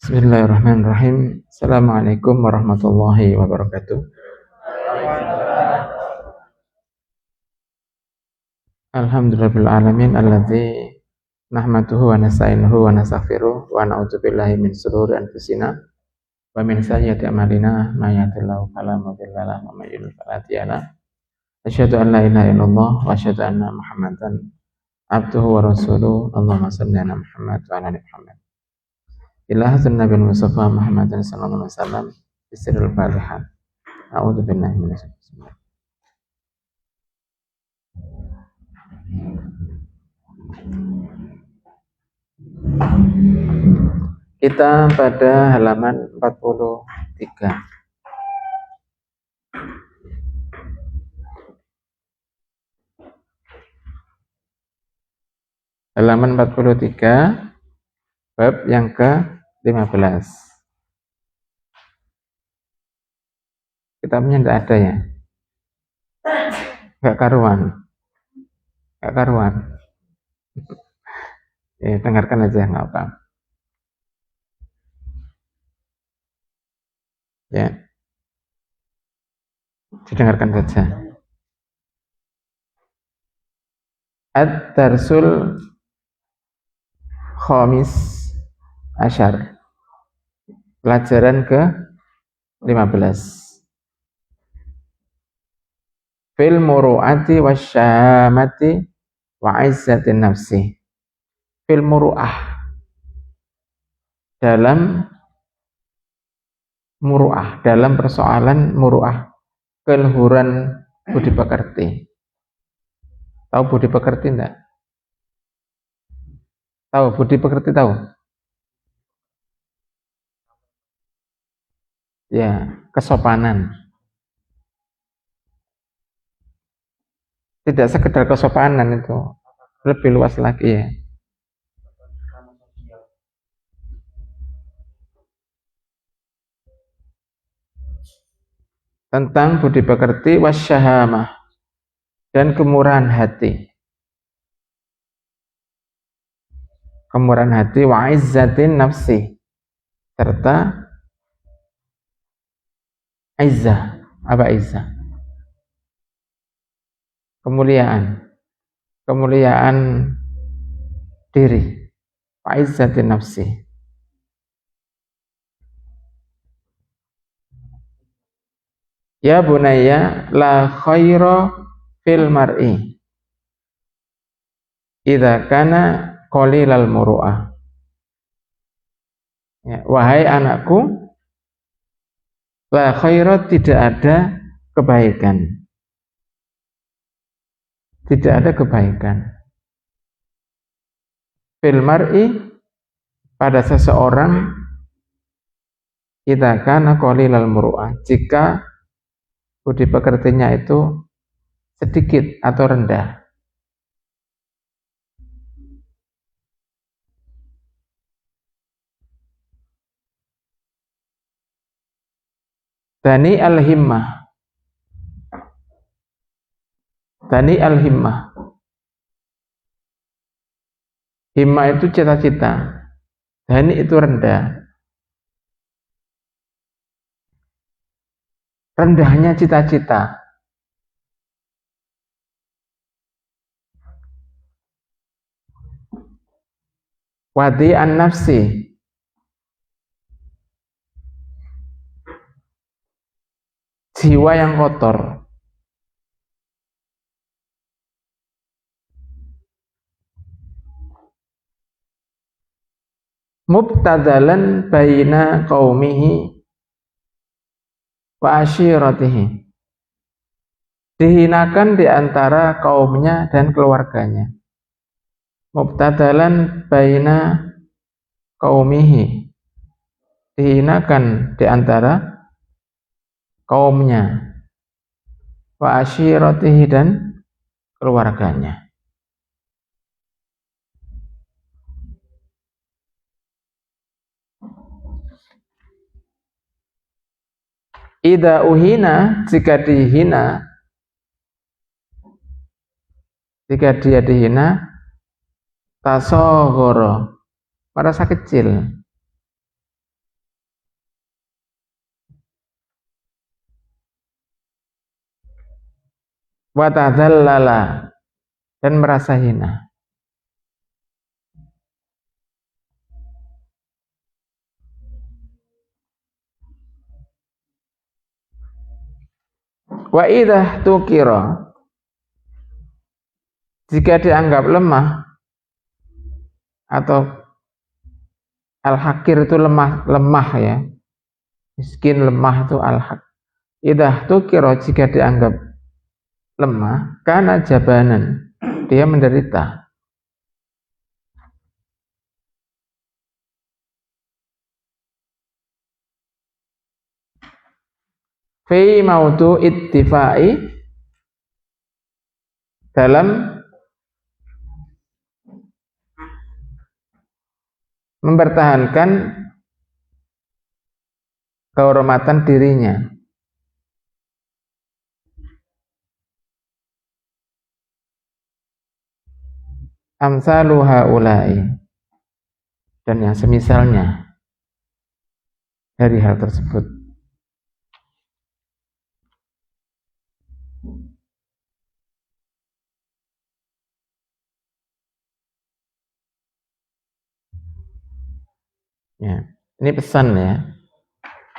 Bismillahirrahmanirrahim. Assalamualaikum warahmatullahi wabarakatuh. Alhamdulillahil alamin alladzi nahmaduhu wa nasta'inuhu wa nastaghfiruh wa na'udzu billahi min shururi anfusina wa min sayyiati a'malina may yahdihillahu fala mudilla lahu wa may yudlil fala hadiya lahu. Asyhadu an la ilaha illallah wa asyhadu anna Muhammadan abduhu wa rasuluh. Allahumma shalli ala Muhammad wa ala ali Muhammad. Ila hasan Nabi Mustafa Muhammadin sallallahu alaihi wasallam bisirul Fatihah. A'udzu billahi minasy syaitonir rajim. Kita pada halaman 43. Halaman 43 bab yang ke-15. Kitabnya tidak ada ya? Gak karuan. Ya, dengarkan aja, nggak apa. Ya, didengarkan saja. Ad-Darsul Khamis Asyar, pelajaran ke-15. Fil muru'ati wasyamati wa izzatin nafsi. Fil muru'ah, dalam muru'ah, dalam persoalan muru'ah, keluhuran budi pekerti. Tahu budi pekerti enggak? Tahu budi pekerti, tahu? Ya, kesopanan. Tidak sekedar kesopanan itu, lebih luas lagi ya. Tentang budi pekerti wasyahamah dan kemurahan hati. Kemurahan hati wa izzatin nafsi, serta izzah. Apa izzah? Kemuliaan diri. Wa izzatin nafsi. Ya bunayya la khaira fil mar'i idza kana qalilal muru'ah. Ya, wahai anakku, la khaira, tidak ada kebaikan. Tidak ada kebaikan. Fil mar'i, pada seseorang, idza kana qalilal muru'ah, jika budi pekertinya itu sedikit atau rendah. Dani al-himmah. Dani al-himmah. Himmah itu cita-cita. Dani itu rendah. Rendahnya cita-cita. Wadi an-nafsi. Jiwa yang kotor. Mubtadalan baina qaumihi wa asyiratihi. Dihinakan di antara kaumnya dan keluarganya. Mubtadalan baina qaumihi. Dihinakan di antara kaumnya. Wa asyiratihi, dan keluarganya. Idza uhina, jika dihina, jika dia dihina, tasaghara, merasa kecil. wa tadzallala, dan merasa hina. Wa idza tukira, jika dianggap lemah atau al-hakir itu lemah ya. Miskin, lemah itu al-haq. Idza tukira, jika dianggap lemah, kana jabanan, dia menderita. Fi mautu ittifai, dalam mempertahankan kehormatan dirinya. Amsalu haula'i, dan yang semisalnya dari hal tersebut. Ya, ini pesan ya.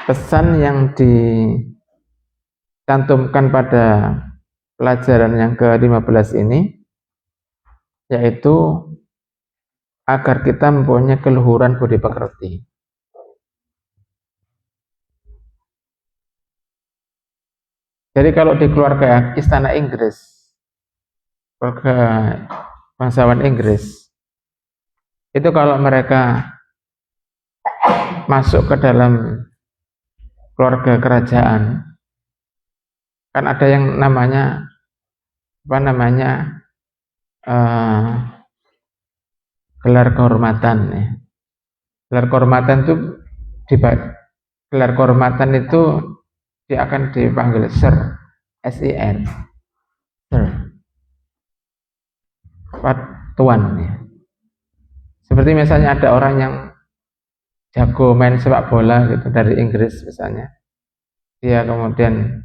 Pesan yang dicantumkan pada pelajaran yang ke-15 ini, yaitu agar kita mempunyai keluhuran budi pekerti. Jadi kalau di keluarga istana Inggris, keluarga bangsawan Inggris, itu kalau mereka masuk ke dalam keluarga kerajaan, kan ada yang namanya gelar kehormatan ya. Gelar kehormatan itu dia akan dipanggil Sir, S-I-R, Sir, Tuan ya. Seperti misalnya ada orang yang jago main sepak bola gitu dari Inggris misalnya, dia kemudian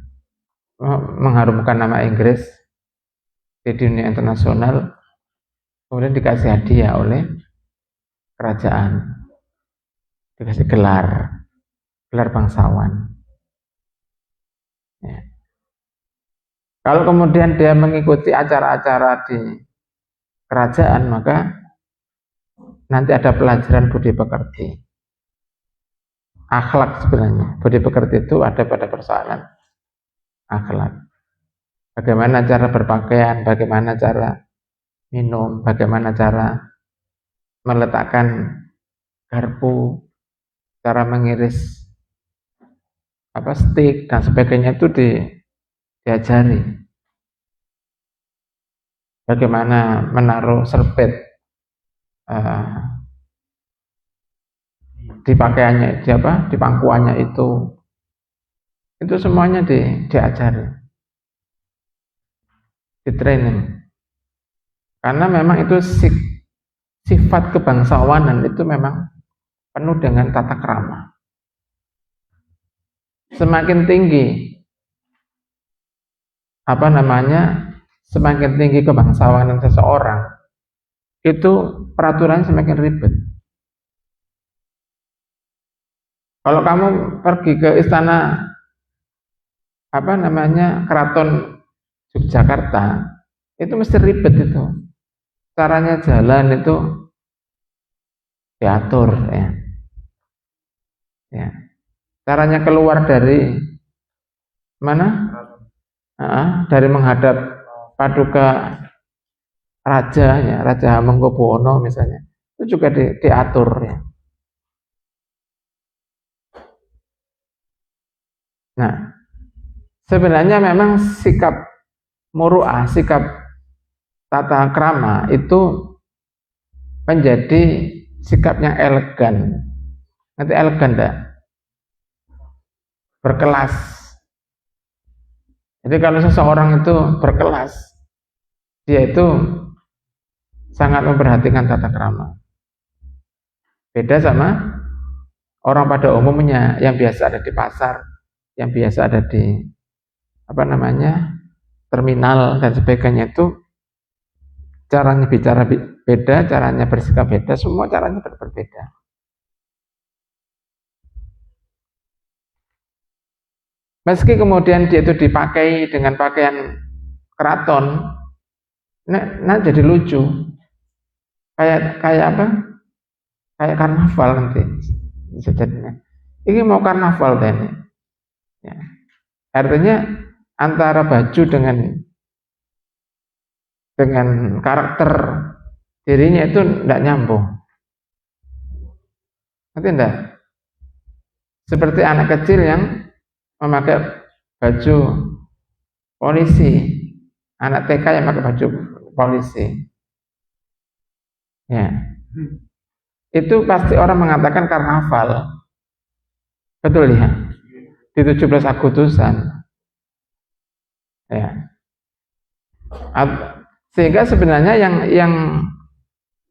mengharumkan nama Inggris di dunia internasional, kemudian dikasih hadiah oleh kerajaan, dikasih gelar bangsawan ya. Kalau kemudian dia mengikuti acara-acara di kerajaan, maka nanti ada pelajaran budi pekerti, akhlak. Sebenarnya budi pekerti itu ada pada persoalan akhlak. Bagaimana cara berpakaian, bagaimana cara minum, bagaimana cara meletakkan garpu, cara mengiris stik dan sebagainya itu diajari. Bagaimana menaruh serbet di pakaiannya, di pangkuannya itu semuanya diajari, di training. Karena memang itu sifat kebangsawanan itu memang penuh dengan tata krama. Semakin tinggi semakin tinggi kebangsawanan seseorang, itu peraturan semakin ribet. Kalau kamu pergi ke istana Keraton Yogyakarta, itu mesti ribet itu. Caranya jalan itu diatur ya. Caranya keluar dari mana? Dari menghadap paduka raja ya, Raja Hamengkubuwono misalnya, itu juga diatur ya. Nah, sebenarnya memang sikap muru'ah, sikap tata krama itu menjadi sikap yang elegan. Nanti elegan enggak? Berkelas. Jadi kalau seseorang itu berkelas, dia itu sangat memperhatikan tata krama. Beda sama orang pada umumnya yang biasa ada di pasar, yang biasa ada di terminal dan sebagainya itu caranya bicara beda, caranya bersikap beda, semua caranya berbeda. Meski kemudian dia itu dipakai dengan pakaian keraton, nah jadi lucu. Kayak apa? Kayak karnaval nanti bisa jadinya. Ini mau karnaval tadi. Ya. Artinya antara baju dengan karakter dirinya itu tidak nyambung. Nanti enggak? Seperti anak kecil yang memakai baju polisi, anak TK yang pakai baju polisi. Ya. Itu pasti orang mengatakan karnaval. Betul ya? Di 17 Agustusan. Ya. Sehingga sebenarnya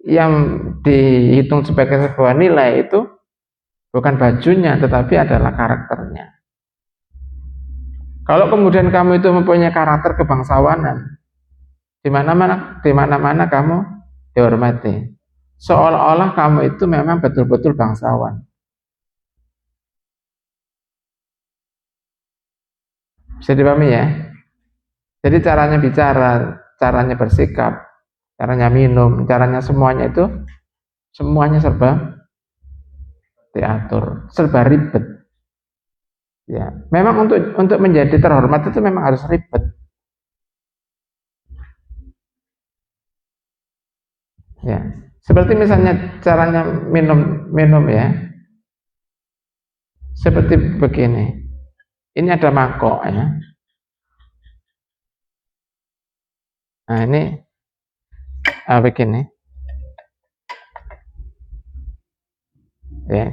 yang dihitung sebagai sebuah nilai itu bukan bajunya, tetapi adalah karakternya. Kalau kemudian kamu itu mempunyai karakter kebangsawanan, di mana-mana kamu dihormati, seolah-olah kamu itu memang betul-betul bangsawan. Bisa dipahami ya? Jadi caranya bicara, caranya bersikap, caranya minum, caranya semuanya itu semuanya serba diatur, serba ribet. Ya, memang untuk menjadi terhormat itu memang harus ribet. Ya, seperti misalnya caranya minum ya. Seperti begini. Ini ada mangkok ya. Nah, ini begini. Ya.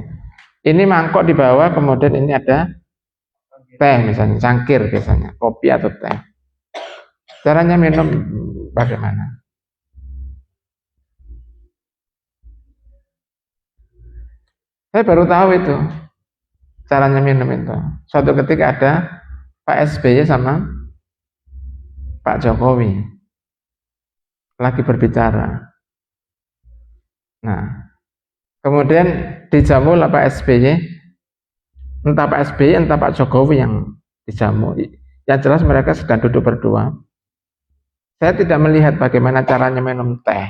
Ini mangkok di bawah, kemudian ini ada teh misalnya, cangkir biasanya, kopi atau teh. Caranya minum bagaimana? Saya baru tahu itu caranya minum itu. Suatu ketika ada Pak SBY sama Pak Jokowi lagi berbicara. Nah, kemudian dijamu lah Pak SBY, entah Pak SBY entah Pak Jokowi yang dijamu. Yang jelas mereka sedang duduk berdua. Saya tidak melihat bagaimana caranya minum teh,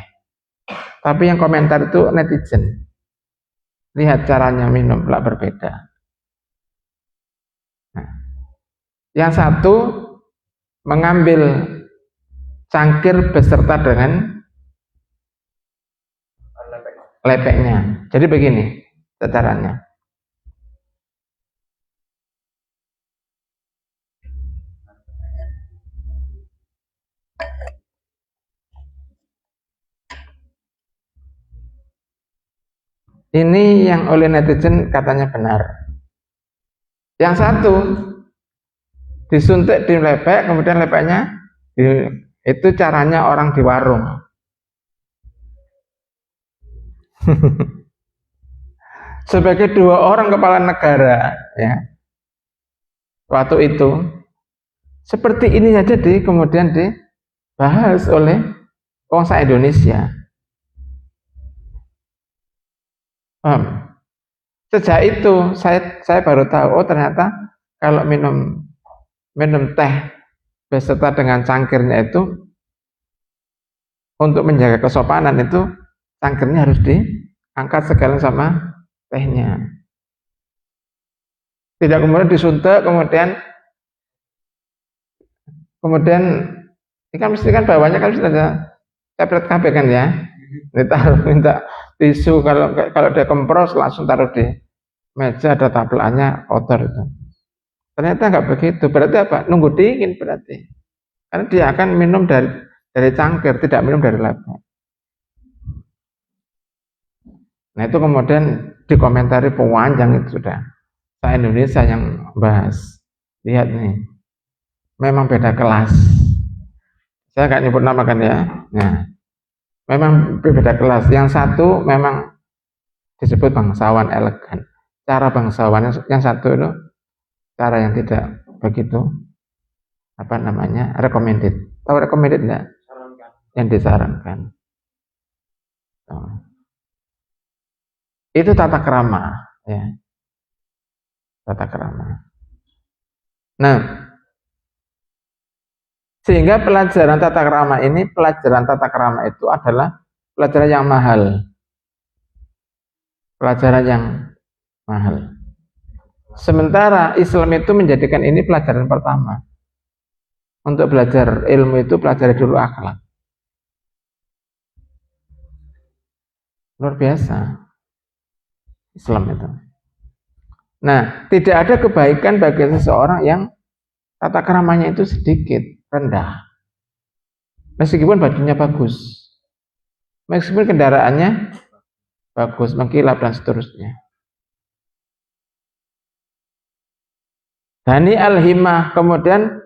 tapi yang komentar itu netizen. Lihat caranya minum lah berbeda. Nah, yang satu mengambil cangkir beserta dengan lepeknya. Jadi begini caranya. Ini yang oleh netizen katanya benar. Yang satu disuntik di lepek, kemudian lepeknya itu caranya orang di warung. Sebagai dua orang kepala negara ya, waktu itu seperti ini saja kemudian dibahas oleh bangsa Indonesia. Sejak itu saya baru tahu, oh ternyata kalau minum teh beserta dengan cangkirnya itu untuk menjaga kesopanan itu cangkirnya harus diangkat sekalian sama tehnya. Tidak kemudian disuntik, kemudian ini kan mesti kan bawahnya kan sudah ada tablet KB kan ya. Ditaruh minta tisu, kalau dia kempros langsung taruh di meja, ada tableannya kotor itu. Ternyata nggak begitu. Berarti apa? Nunggu dingin berarti. Karena dia akan minum dari cangkir, tidak minum dari lepek. Nah itu kemudian dikomentari panjang itu sudah. Saya Indonesia yang bahas. Lihat nih, memang beda kelas. Saya nggak nyebut nama kan ya. Nah, memang beda kelas. Yang satu memang disebut bangsawan elegan. Cara bangsawan yang satu itu cara yang tidak begitu recommended. Tahu recommended enggak? Yang disarankan. Itu tata krama, ya. Tata krama. Nah, sehingga pelajaran tata krama itu adalah pelajaran yang mahal. Pelajaran yang mahal. Sementara Islam itu menjadikan ini pelajaran pertama. Untuk belajar ilmu itu pelajari dulu akhlak. Luar biasa Islam itu. Nah, tidak ada kebaikan bagi seseorang yang tata keramanya itu sedikit, rendah. Meskipun bajunya bagus, meskipun kendaraannya bagus, mengkilap dan seterusnya. Dani al-himmah, kemudian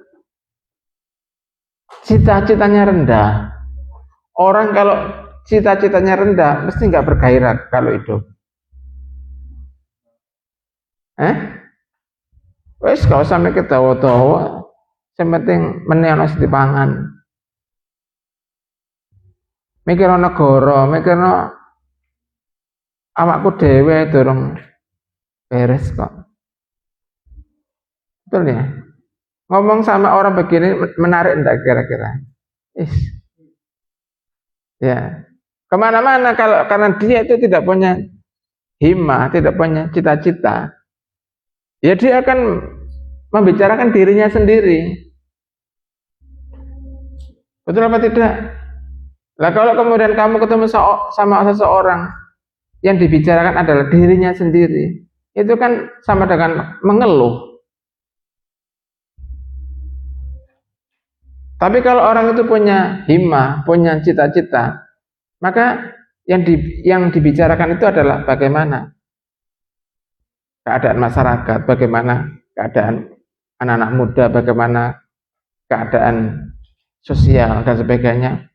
cita-citanya rendah. Orang kalau cita-citanya rendah mesti nggak bergairah kalau hidup. Wes kalau sampai ketawa-tawa, sementing meneh di pangan. Mikirno negara, mikirno awakku dhewe durung beres kok. Betul ya? Ngomong sama orang begini menarik enggak kira-kira? Ya, kemana-mana karena dia itu tidak punya himmah, tidak punya cita-cita, ya dia akan membicarakan dirinya sendiri. Betul apa tidak? Lah kalau kemudian kamu ketemu sama seseorang yang dibicarakan adalah dirinya sendiri, itu kan sama dengan mengeluh. Tapi kalau orang itu punya himmah, punya cita-cita, maka yang dibicarakan itu adalah bagaimana keadaan masyarakat, bagaimana keadaan anak-anak muda, bagaimana keadaan sosial dan sebagainya.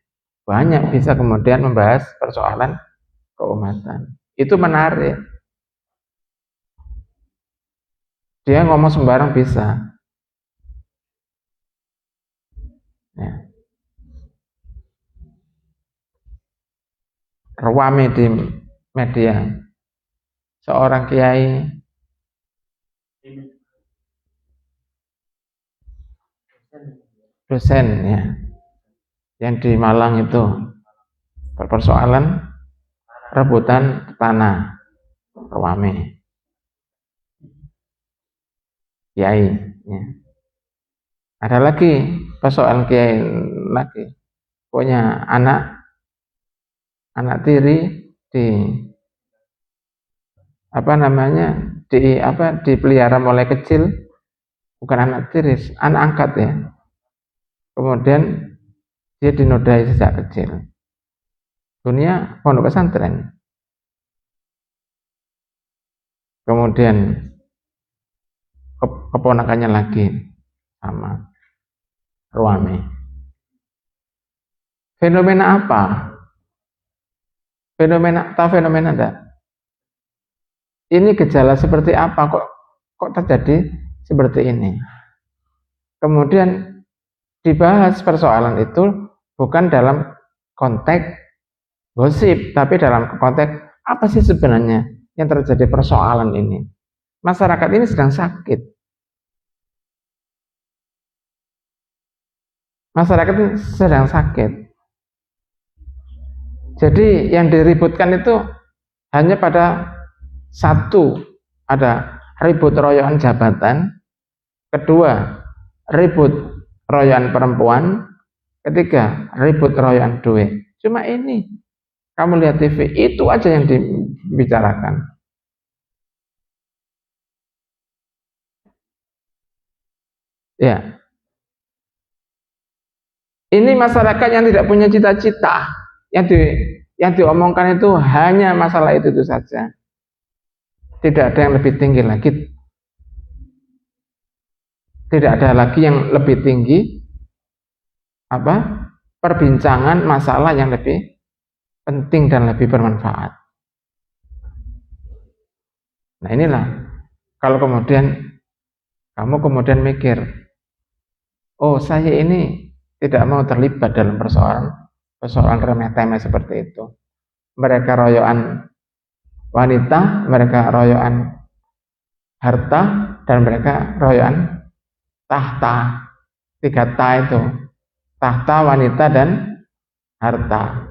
Banyak bisa kemudian membahas persoalan keumatan. Itu menarik. Dia ngomong sembarang bisa. Ya. Rame di media, seorang kiai dosen ya, yang di Malang itu persoalan rebutan tanah, rame kiai ya. Ada lagi persoalan kiai lagi punya anak tiri dipelihara mulai kecil, bukan anak tiri, anak angkat ya. Kemudian dia dinodai sejak kecil. Dunia pondok pesantren. Kemudian keponakannya lagi sama Ruame. Fenomena apa? Tahu fenomena enggak? Ini gejala seperti apa kok terjadi seperti ini? Kemudian dibahas persoalan itu bukan dalam konteks gosip, tapi dalam konteks apa sih sebenarnya yang terjadi persoalan ini? Masyarakat ini sedang sakit. Masyarakat ini sedang sakit. Jadi yang diributkan itu hanya pada satu, ada ribut royoan jabatan, kedua ribut royoan perempuan, ketiga ribut royoan duit. Cuma ini, kamu lihat TV itu aja yang dibicarakan. Ya, ini masyarakat yang tidak punya cita-cita, yang diomongkan itu hanya masalah itu saja. Tidak ada yang lebih tinggi lagi. Tidak ada lagi yang lebih tinggi perbincangan masalah yang lebih penting dan lebih bermanfaat. Nah inilah kalau kemudian kamu mikir oh saya ini tidak mau terlibat dalam persoalan remeh-temeh seperti itu. Mereka royokan wanita, mereka royokan harta, dan mereka royokan tahta. 3 ta itu, tahta, wanita, dan harta.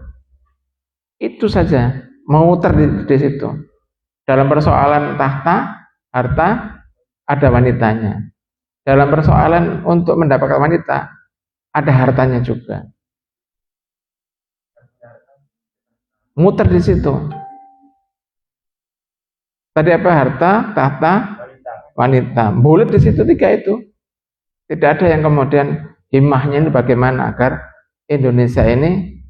Itu saja, memutar di situ. Dalam persoalan tahta, harta, ada wanitanya. Dalam persoalan untuk mendapatkan wanita, ada hartanya juga. Muter di situ. Tadi apa? Harta, tahta, wanita. Boleh di situ 3 itu. Tidak ada yang kemudian himmahnya ini bagaimana agar Indonesia ini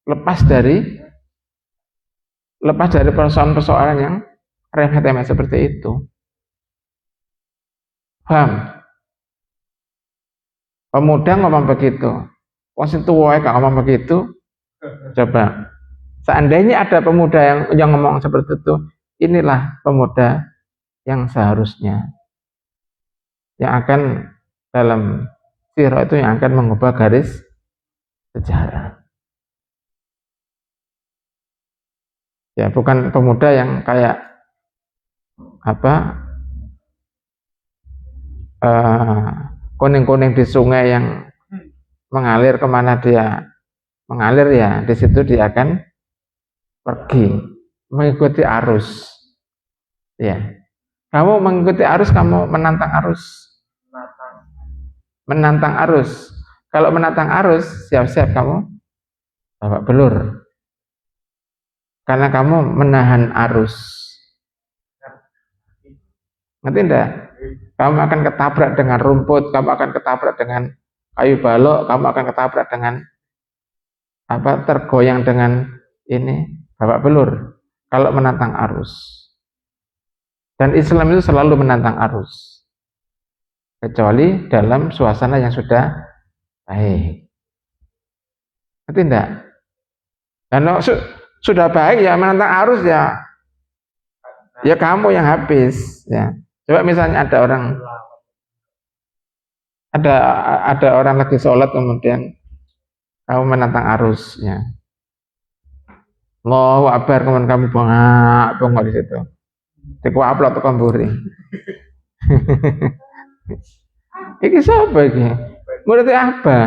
lepas dari persoalan-persoalan yang remeh-temeh seperti itu. Paham? Pemuda ngomong begitu. Wong sing tuwa gak ngomong begitu. Coba. Seandainya ada pemuda yang ngomong seperti itu, inilah pemuda yang seharusnya yang akan dalam sirah itu yang akan mengubah garis sejarah. Ya, bukan pemuda yang kayak kuning-kuning di sungai yang mengalir kemana dia mengalir, ya di situ dia akan pergi mengikuti arus. Ya, kamu mengikuti arus, kamu menantang arus. Menantang arus. Kalau menantang arus, siap-siap kamu babak belur. Karena kamu menahan arus. Ngerti enggak? Kamu akan ketabrak dengan rumput, kamu akan ketabrak dengan kayu balok, kamu akan ketabrak dengan tergoyang dengan ini, babak belur. Kalau menantang arus. Dan Islam itu selalu menantang arus. Kecuali dalam suasana yang sudah baik. Ngerti enggak? Kalau sudah baik ya menantang arus ya kamu yang habis ya. Coba misalnya ada orang lagi sholat kemudian kamu menantang arusnya. Allahu Akbar, kemudian kamu bengak di situ. Dikuaplok tekan mburi. Iki sapa iki? Murid apa?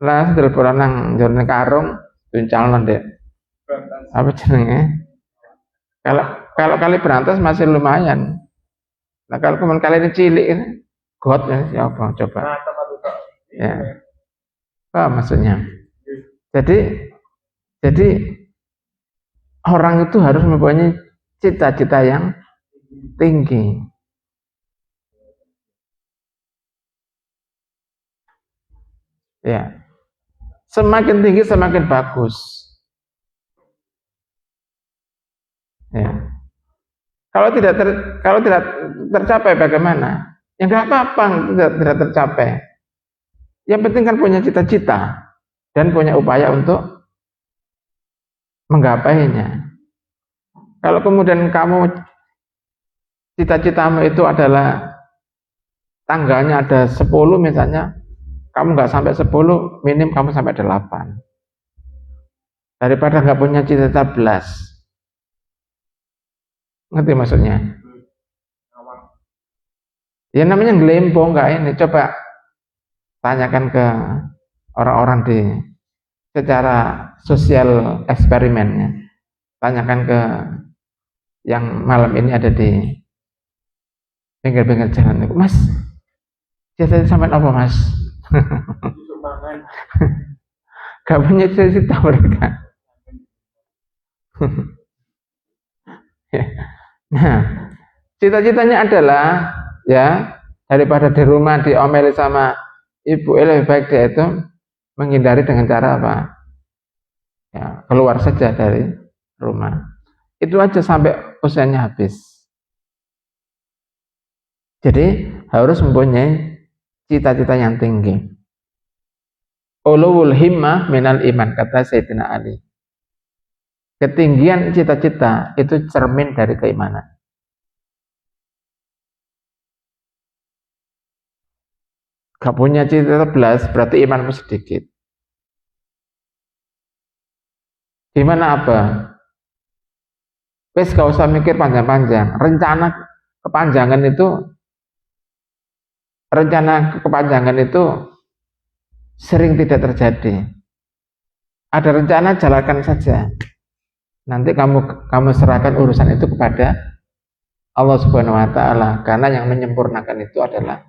Lah telepon nang njone karung tuncalno Dek. Apa jenenge? Kalau kali berantas masih lumayan. Nah kalau kemudian kali ini cilik ini got ya siapa coba? Ya. Apa maksudnya? Jadi orang itu harus mempunyai cita-cita yang tinggi. Ya. Semakin tinggi semakin bagus. Ya. Kalau tidak tercapai bagaimana? Ya nggak apa-apa, tidak tercapai. Yang penting kan punya cita-cita dan punya upaya untuk menggapainya. Kalau kemudian kamu cita-citamu itu adalah tanggalnya ada 10 misalnya, kamu nggak sampai 10, minim kamu sampai 8. Daripada nggak punya cita-cita belas. Ngerti maksudnya? Ya namanya ngelempong nggak ini. Coba tanyakan ke orang-orang di secara sosial eksperimennya. Tanyakan ke yang malam ini ada di pinggir-pinggir jalan. Mas, cita-cita sampai apa mas? Gak punya cita-cita mereka. Nah, cita-citanya adalah ya daripada di rumah diomeli sama ibu, lebih baik dia itu menghindari dengan cara apa? Ya, keluar saja dari rumah. Itu aja sampai usianya habis. Jadi harus mempunyai cita-cita yang tinggi. Ulul himmah minal iman, kata Sayyidina Ali. Ketinggian cita-cita itu cermin dari keimanan. gak punya cita belas, berarti imanmu sedikit. Gimana apa? Wes gak usah mikir panjang-panjang. Rencana kepanjangan itu sering tidak terjadi. Ada rencana, jalankan saja. Nanti kamu serahkan urusan itu kepada Allah Subhanahu wa taala, karena yang menyempurnakan itu adalah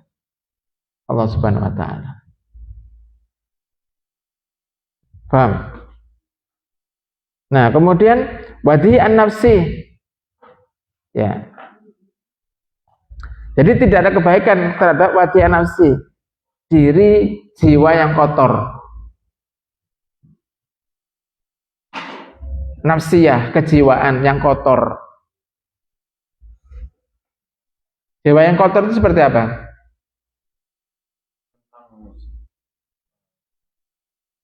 Allah Subhanahu wa taala. Paham? Nah, kemudian wadi an-nafsi. Ya. Jadi tidak ada kebaikan terhadap wadi an-nafsi, diri jiwa yang kotor. Nafsiyah, kejiwaan yang kotor. Jiwa yang kotor itu seperti apa?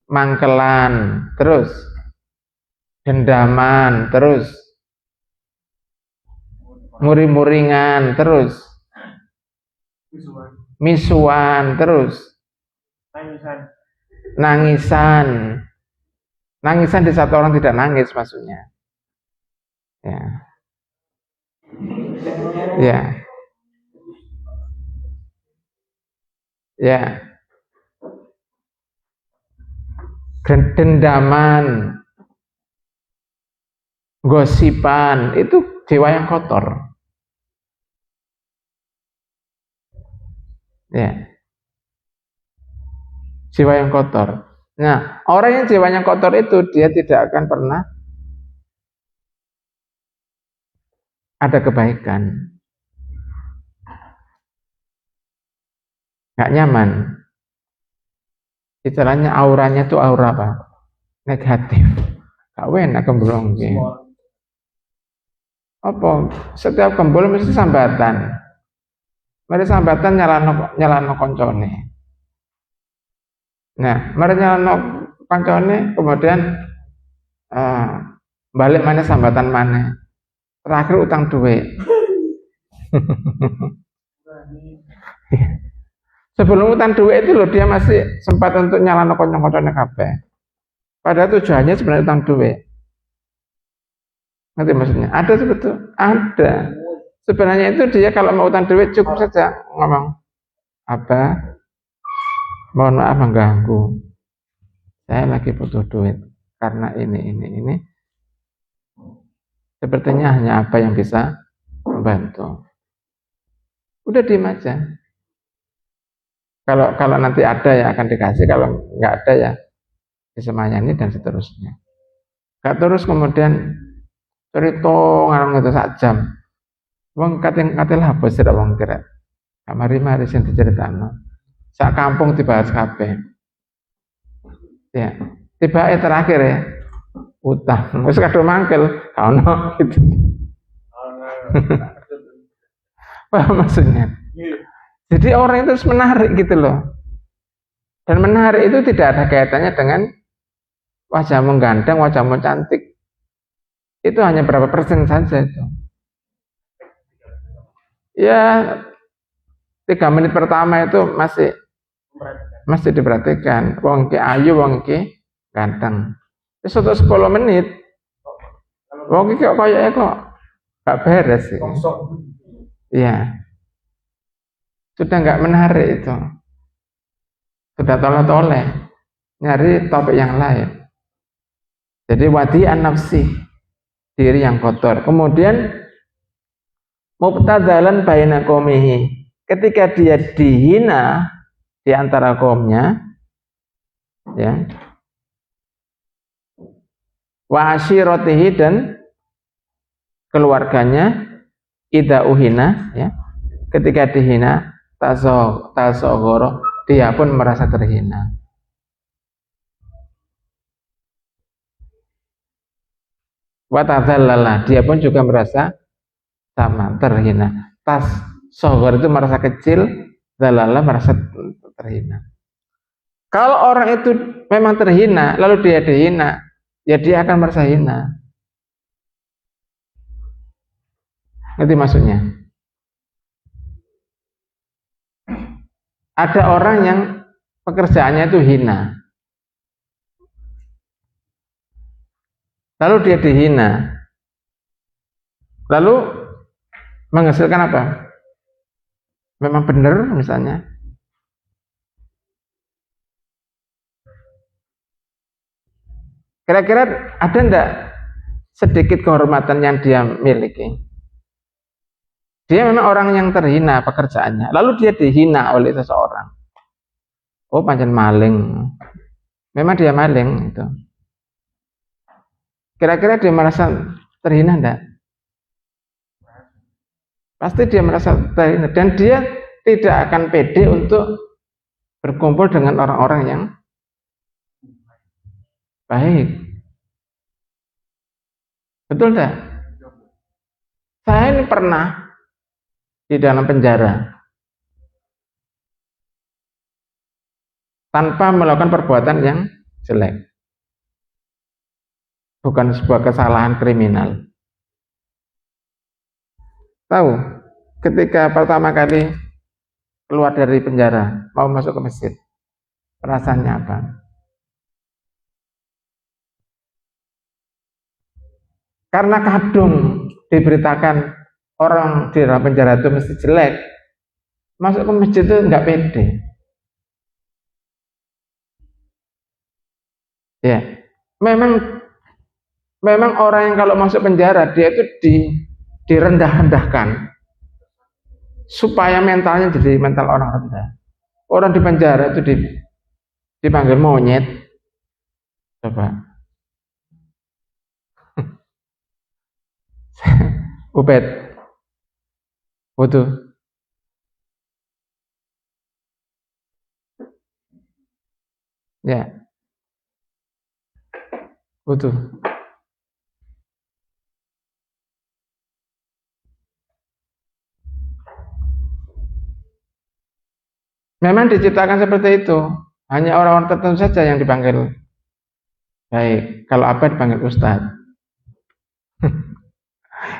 Mangkelan, terus dendaman, terus muring-muringan, terus misuan, terus nangisan. Nangisan di saat orang tidak nangis maksudnya. Ya. Ya. Ya. Dendaman, gosipan, itu jiwa yang kotor. Ya. Jiwa yang kotor. Nah, orang yang jiwanya kotor itu dia tidak akan pernah ada kebaikan. Nggak nyaman. Istilahnya auranya itu aura apa? Negatif. Gak enak kemblong. Apa? Setiap kembul mesti sambatan. Mari sambatan nyalano koncone. Nah, mari nyalano koncone, kemudian balik mana sambatan mana. Terakhir utang duit. Sebelum utang duit itu loh, dia masih sempat untuk nyalano koncone kabeh. Padahal tujuannya sebenarnya utang duit. Ngerti maksudnya? Ada sebetulnya, ada. Sebenarnya itu dia kalau mau utang duit cukup saja ngomong, apa? Mohon maaf mengganggu. Saya lagi butuh duit karena ini. Sepertinya hanya apa yang bisa membantu. Udah diem aja. Kalau nanti ada ya akan dikasih, kalau nggak ada ya disemayani dan seterusnya. Gak terus kemudian cerita ngarang itu sak jam. Wong katil habis tidak wong kira. Mari sing diceritakno. Sak kampung dibahas kabeh. Ya, tiba terakhir ya utang. Wis kadung mangkel, gak ono gitu. Paham maksudnya? Jadi orang itu harus menarik gitu loh. Dan menarik itu tidak ada kaitannya dengan wajahmu ganteng, wajahmu cantik. Itu hanya berapa persen saja itu. Ya 3 menit pertama itu masih diperhatikan. Wong ki ayu, wong ki ganteng. Terus untuk 10 menit wong ki kok kayaknya kok gak beres sih. Iya. Sudah nggak menarik itu. Sudah toleh-toleh. Nyari topik yang lain. Jadi wadi an-nafsi, diri yang kotor. Kemudian mubtadzalan baina qaumihi, ketika dia dihina di antara kaumnya, ya. Wa ashiratihi, dan keluarganya, idza uhina, ya. Ketika dihina, tasogoro, dia pun merasa terhina. Wa tadzallala, dia pun juga merasa sama, terhina. Tasogor itu merasa kecil, zalala merasa terhina. Kalau orang itu memang terhina, lalu dia dihina, ya dia akan merasa hina. Ngerti maksudnya? Ada orang yang pekerjaannya itu hina, lalu dia dihina, lalu menghasilkan apa? Memang benar misalnya. Kira-kira ada enggak sedikit kehormatan yang dia miliki? Dia memang orang yang terhina pekerjaannya, lalu dia dihina oleh seseorang. Oh, pancen maling. Memang dia maling itu. Kira-kira dia merasa terhina enggak? Pasti dia merasa terhina, dan dia tidak akan pede untuk berkumpul dengan orang-orang yang baik. Betul enggak? Saya ini pernah di dalam penjara tanpa melakukan perbuatan yang jelek. Bukan sebuah kesalahan kriminal. Tahu, ketika pertama kali keluar dari penjara, mau masuk ke masjid, perasaannya apa? Karena kadung diberitakan orang di dalam penjara itu mesti jelek, masuk ke masjid itu nggak pede. Ya, memang orang yang kalau masuk penjara dia itu direndah-rendahkan supaya mentalnya jadi mental orang rendah. Orang di penjara itu dipanggil monyet. Coba. Ubed. Butuh. Ya. Butuh. Memang diciptakan seperti itu. Hanya orang-orang tertentu saja yang dipanggil baik. Kalau apa dipanggil ustadz.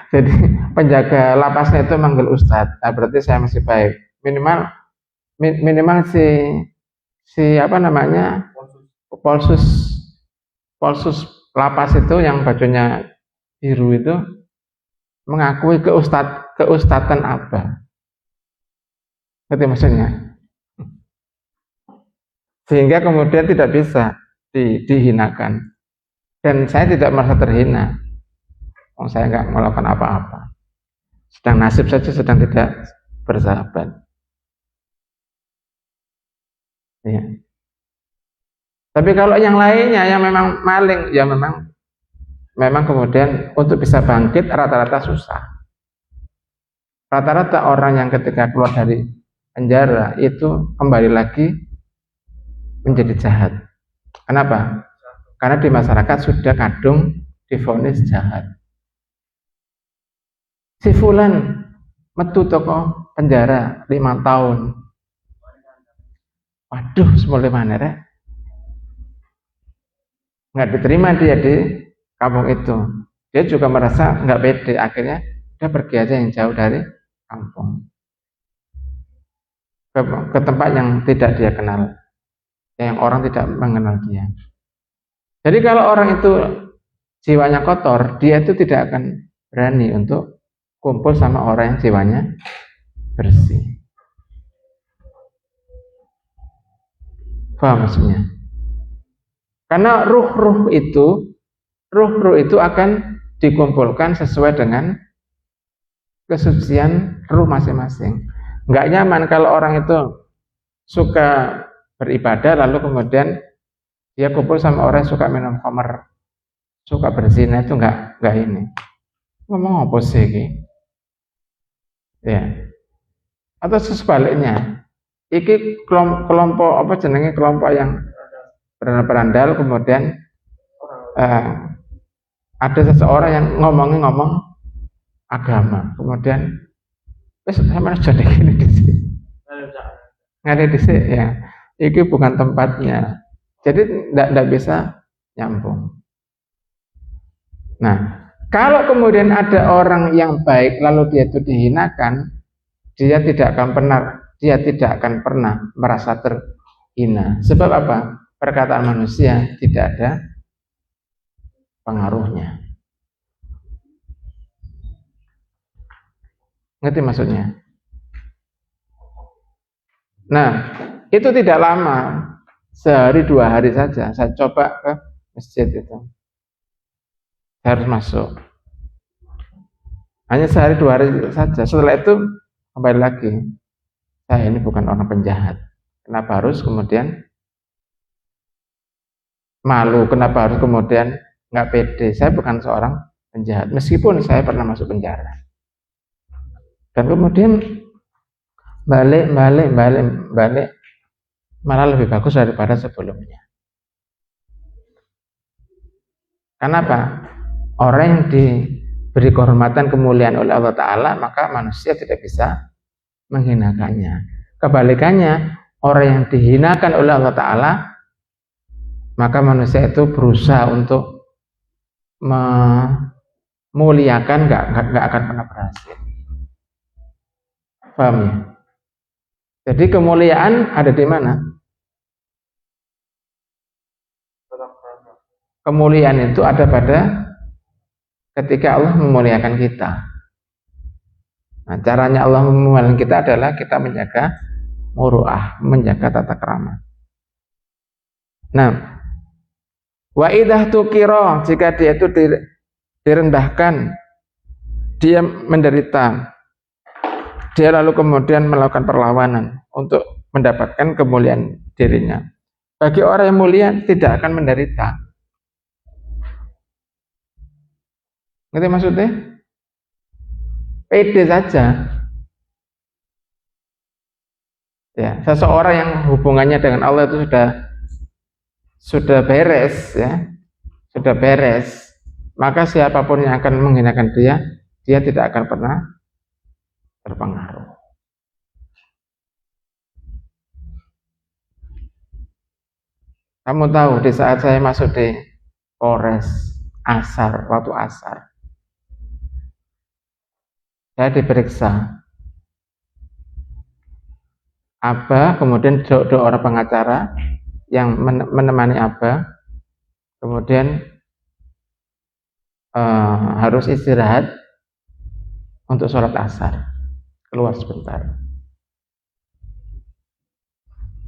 Jadi penjaga lapasnya itu manggil ustadz. Nah, berarti saya masih baik. Minimal si apa namanya? Polsus lapas itu yang bajunya biru itu mengakui keustatan apa? Ngerti maksudnya? Sehingga kemudian tidak bisa dihinakan. Dan saya tidak merasa terhina. Saya nggak melakukan apa-apa. Sedang nasib saja sedang tidak bersahabat. Ya. Tapi kalau yang lainnya yang memang maling, ya memang kemudian untuk bisa bangkit rata-rata susah. Rata-rata orang yang ketika keluar dari penjara itu kembali lagi menjadi jahat. Kenapa? Karena di masyarakat sudah kadung divonis jahat. Si fulan metu toko penjara 5 tahun. Waduh, semula mana rek? Nggak diterima dia di kampung itu. Dia juga merasa nggak pede. Akhirnya dia pergi aja yang jauh dari kampung. Ke tempat yang tidak dia kenal. Yang orang tidak mengenal dia. Jadi kalau orang itu jiwanya kotor, dia itu tidak akan berani untuk kumpul sama orang yang jiwanya bersih. Paham maksudnya? Karena ruh-ruh itu akan dikumpulkan sesuai dengan kesucian ruh masing-masing. Nggak nyaman kalau orang itu suka beribadah lalu kemudian dia kumpul sama orang yang suka minum khamr, suka berzina, itu nggak ini. Ngomong apa sih ini? Ya. Atau sebaliknya, iki kelompok apa jenenge kelompok yang berandal kemudian ada seseorang yang ngomong agama, kemudian sama jadi gini di sini. Nggak di sini ya. Iki bukan tempatnya. Jadi tidak bisa nyambung. Nah, kalau kemudian ada orang yang baik lalu dia itu dihinakan, dia tidak akan pernah dia tidak akan pernah merasa terhina. Sebab apa? Perkataan manusia tidak ada pengaruhnya. Ngerti maksudnya? Nah, itu tidak lama, sehari 2 hari saja. Saya coba ke masjid itu, saya harus masuk. Hanya sehari 2 hari saja. Setelah itu kembali lagi, saya ini bukan orang penjahat. Kenapa harus kemudian malu? Kenapa harus kemudian nggak pede? Saya bukan seorang penjahat, meskipun saya pernah masuk penjara. Dan kemudian balik, malah lebih bagus daripada sebelumnya. Kenapa? Orang yang diberi kehormatan kemuliaan oleh Allah Ta'ala, maka manusia tidak bisa menghinakannya. Kebalikannya, orang yang dihinakan oleh Allah Ta'ala, maka manusia itu berusaha untuk memuliakan, nggak akan pernah berhasil. Paham ya? Jadi kemuliaan ada di mana? Kemuliaan itu ada pada ketika Allah memuliakan kita. Nah, caranya Allah memuliakan kita adalah kita menjaga muru'ah, menjaga tata krama. Nah, wa idah tukiro, jika dia itu direndahkan, dia menderita, dia lalu kemudian melakukan perlawanan untuk mendapatkan kemuliaan dirinya. Bagi orang yang mulia tidak akan menderita. Ngerti maksudnya? Pede saja. Ya, seseorang yang hubungannya dengan Allah itu sudah beres, ya, sudah beres. Maka siapapun yang akan menghinakan dia tidak akan pernah terpengaruh. Kamu tahu, di saat saya masuk di Polres waktu asar, saya diperiksa. Aba, kemudian dua orang pengacara yang menemani Aba, kemudian harus istirahat untuk sholat asar, keluar sebentar.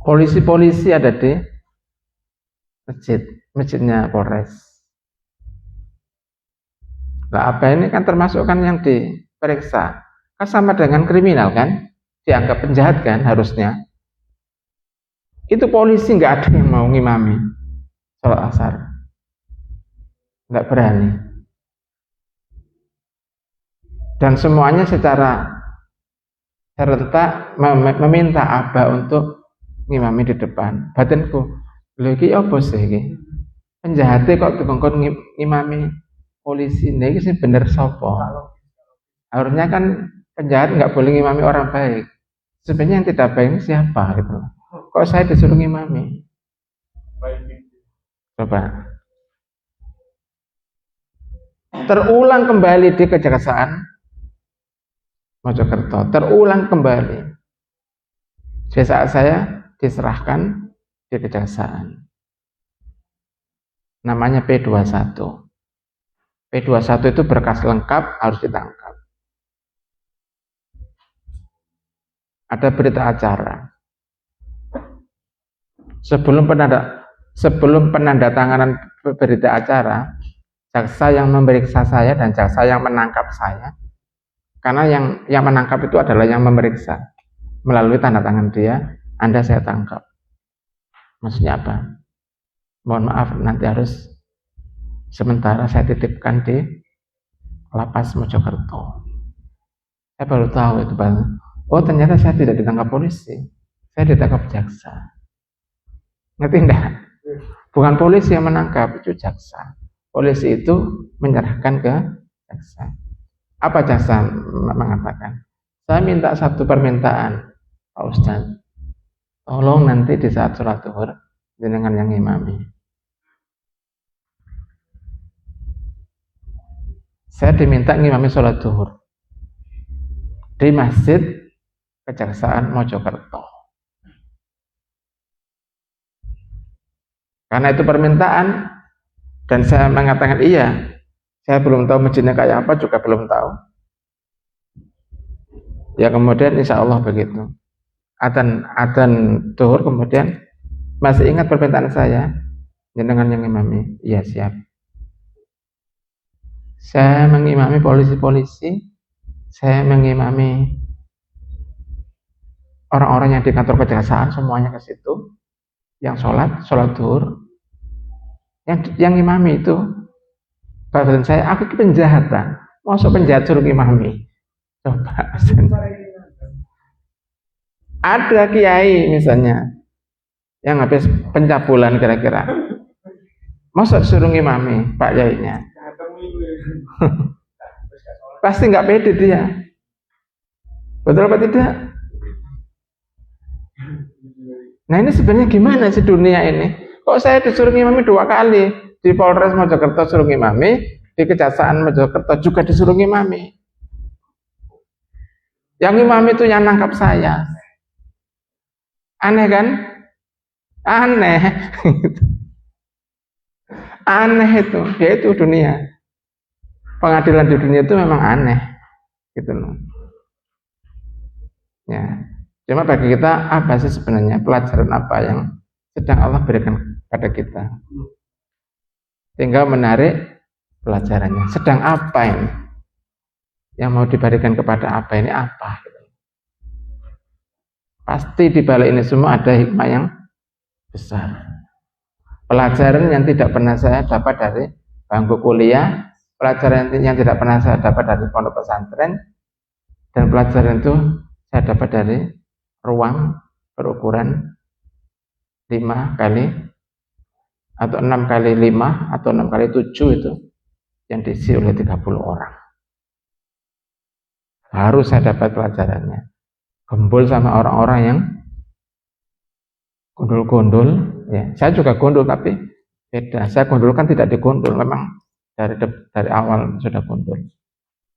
Polisi ada di masjidnya Polres. Nah, Aba ini kan termasuk kan yang diperiksa, kan sama dengan kriminal kan, dianggap penjahat kan harusnya. Itu polisi nggak ada yang mau ngimami sholat asar, nggak berani. Dan semuanya secara serentak meminta Aba untuk ngimami di depan. Batinku, lho iki apa sih iki? Penjahatnya kok dikongkon ngimami polisi, ini sih bener sopo. Harusnya kan penjahat nggak boleh ngimami orang baik. Sebenarnya yang tidak baik ini siapa gitu. Kok saya disuruh ngimami? Coba. Terulang kembali di Kejaksaan Mojokerto, terulang kembali. Di saat saya diserahkan di Kejaksaan. Namanya P21. P21 itu berkas lengkap, harus ditangkap. Ada berita acara. Sebelum penandatanganan berita acara, jaksa yang memeriksa saya dan jaksa yang menangkap saya, karena yang menangkap itu adalah yang memeriksa, melalui tanda tangan dia, Anda saya tangkap. Maksudnya apa? Mohon maaf, nanti harus sementara saya titipkan di Lapas Mojokerto. Saya baru tahu itu, Bang. Oh, ternyata saya tidak ditangkap polisi, saya ditangkap jaksa. Ngerti enggak? Bukan polisi yang menangkap, itu jaksa. Polisi itu menyerahkan ke jaksa. Apa jaksa mengatakan? Saya minta satu permintaan, Pak Ustadz. Tolong nanti di saat sholat zuhur jenengan yang ngimami. Saya diminta ngimami sholat zuhur di Masjid Kejaksaan Mojokerto. Karena itu permintaan dan saya mengatakan iya. Saya belum tahu masjidnya kayak apa, juga belum tahu. Ya kemudian insya Allah begitu. Adzan zuhur, kemudian masih ingat permintaan saya, jenengan yang imami. Iya siap. Saya mengimami polisi-polisi, saya mengimami orang-orang yang di kantor kejaksaan, semuanya ke situ. Yang sholat zuhur. Yang imami itu, badan saya, aku penjahatan. Masuk penjahat suruh imami. Coba. Ada kiai misalnya, yang habis pencabulan kira-kira. Masuk suruh imami, Pak Yainya. Pasti nggak pede dia. Betul apa tidak? Nah ini sebenarnya gimana sih dunia ini? Kok saya disuruh ngimami 2 kali? Di Polres Mojokerto suruh ngimami, di Kejaksaan Mojokerto juga disuruh ngimami. Yang ngimami itu yang nangkap saya. Aneh kan? Aneh. Aneh itu, ya itu dunia. Pengadilan di dunia itu memang aneh. Gitu loh. Ya. Cuma bagi kita apa sih sebenarnya pelajaran apa yang sedang Allah berikan pada kita? Tinggal menarik pelajarannya. Sedang apa ini? Yang mau diberikan kepada apa ini apa? Pasti di balik ini semua ada hikmah yang besar. Pelajaran yang tidak pernah saya dapat dari bangku kuliah, pelajaran yang tidak pernah saya dapat dari pondok pesantren, dan pelajaran itu saya dapat dari ruang berukuran 5 kali atau 6 kali 5 atau 6 kali 7 itu yang diisi oleh 30 orang. Harus saya dapat pelajarannya. Gembul sama orang-orang yang gondol-gondol, ya. Saya juga gondol tapi beda. Saya gondol kan tidak digondol, memang dari awal sudah gondol.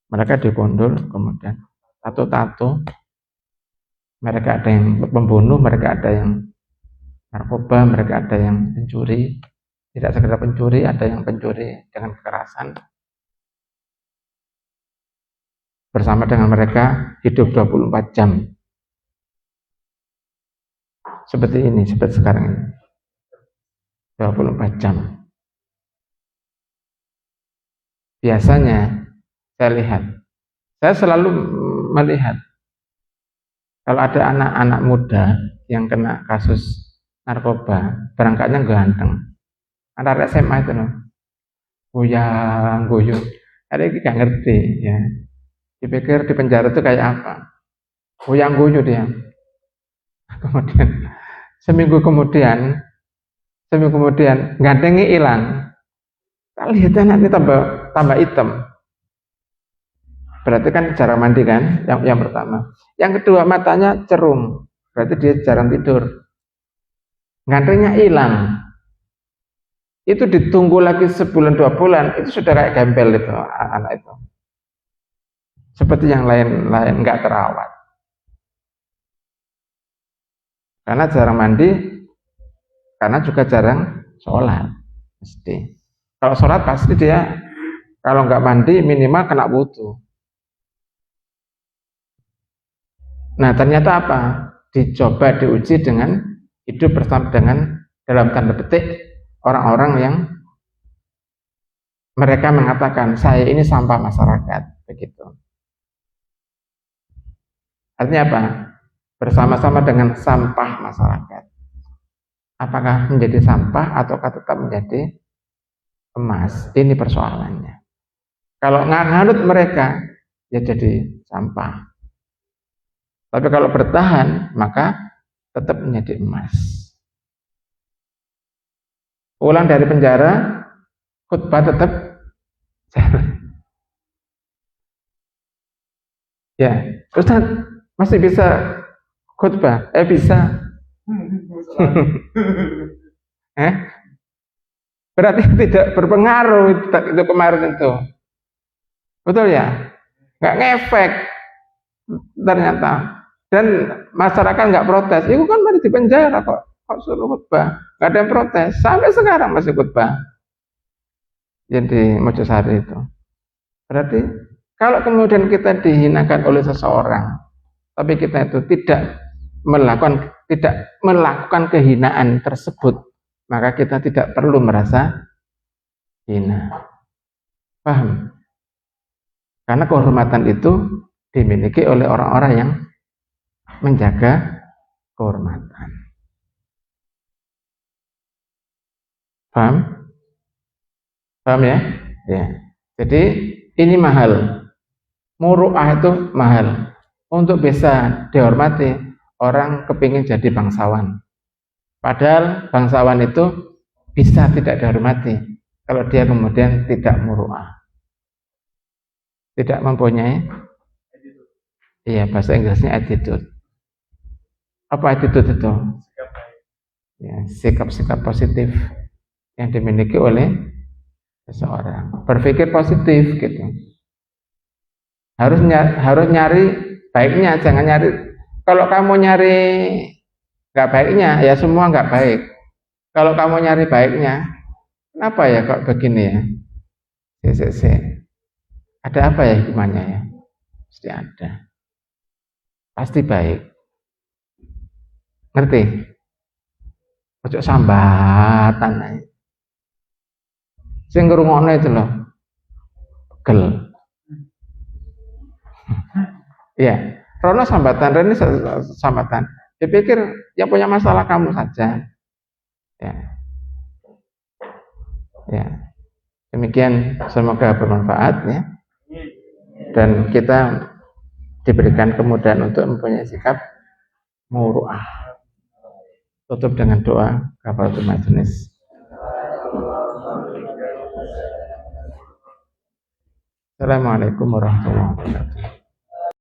Mereka digondol, kemudian tato-tato. Mereka ada yang pembunuh, mereka ada yang narkoba, mereka ada yang pencuri. Tidak sekedar pencuri, ada yang pencuri dengan kekerasan. Bersama dengan mereka hidup 24 jam. Seperti ini, seperti sekarang ini. 24 jam. Biasanya saya lihat, saya selalu melihat kalau ada anak-anak muda yang kena kasus narkoba, berangkatnya ganteng. Anak SMA itu loh, goyang goyang. Ada yang nggak ngerti, ya. Dipikir di penjara itu kayak apa? Goyang goyang dia. Kemudian seminggu kemudian gantengnya hilang. Kita lihat anak ini tambah hitam. Berarti kan jarang mandi kan, yang pertama. Yang kedua, matanya cerung, berarti dia jarang tidur. Gantengnya hilang. Itu ditunggu lagi sebulan 2 bulan, itu sudah kayak gembel itu anak itu. Seperti yang lain-lain nggak terawat. Karena jarang mandi, karena juga jarang sholat. Mesti. Kalau sholat pasti dia, kalau nggak mandi minimal kena wudu. Nah ternyata apa? Dicoba diuji dengan hidup bersama dengan dalam tanda petik orang-orang yang mereka mengatakan saya ini sampah masyarakat, begitu. Artinya apa? Bersama-sama dengan sampah masyarakat. Apakah menjadi sampah ataukah tetap menjadi emas? Ini persoalannya. Kalau nganut mereka ya jadi sampah. Tapi kalau bertahan, maka tetap menjadi emas. Pulang dari penjara, khutbah tetap jalan. Ya, Ustaz masih bisa khutbah? Bisa. Berarti tidak berpengaruh itu kemarin itu. Betul ya? Nggak ngefek ternyata. Dan masyarakat nggak protes, itu kan masih di penjara kok suruh khutbah, nggak ada yang protes, sampai sekarang masih khutbah. Jadi Mojosari itu. Berarti kalau kemudian kita dihinakan oleh seseorang, tapi kita itu tidak melakukan kehinaan tersebut, maka kita tidak perlu merasa hina. Paham? Karena kehormatan itu dimiliki oleh orang-orang yang menjaga kehormatan. Paham? Paham ya? Ya. Jadi ini mahal. Muru'ah itu mahal. Untuk bisa dihormati, orang kepingin jadi bangsawan. Padahal bangsawan itu bisa tidak dihormati kalau dia kemudian tidak muru'ah. Tidak mempunyai, iya bahasa Inggrisnya attitude. Apa attitude itu? Ya, sikap-sikap positif yang dimiliki oleh seseorang. Berpikir positif gitu. Harus nyari baiknya, jangan nyari. Kalau kamu nyari nggak baiknya, ya semua nggak baik. Kalau kamu nyari baiknya, kenapa ya kok begini ya? Ada apa ya hikmahnya ya? Pasti ada. Pasti baik. Ngerti? Ojo sambatan aja. Sing ngrungokno itu loh. Pegel. Iya, Rono sambatan, Reni sambatan. Dipikir yang punya masalah kamu saja. Ya. Ya. Demikian, semoga bermanfaat ya. Dan kita diberikan kemudahan untuk mempunyai sikap muru'ah. Tutup dengan doa kafaratul majelis. Assalamualaikum warahmatullahi wabarakatuh.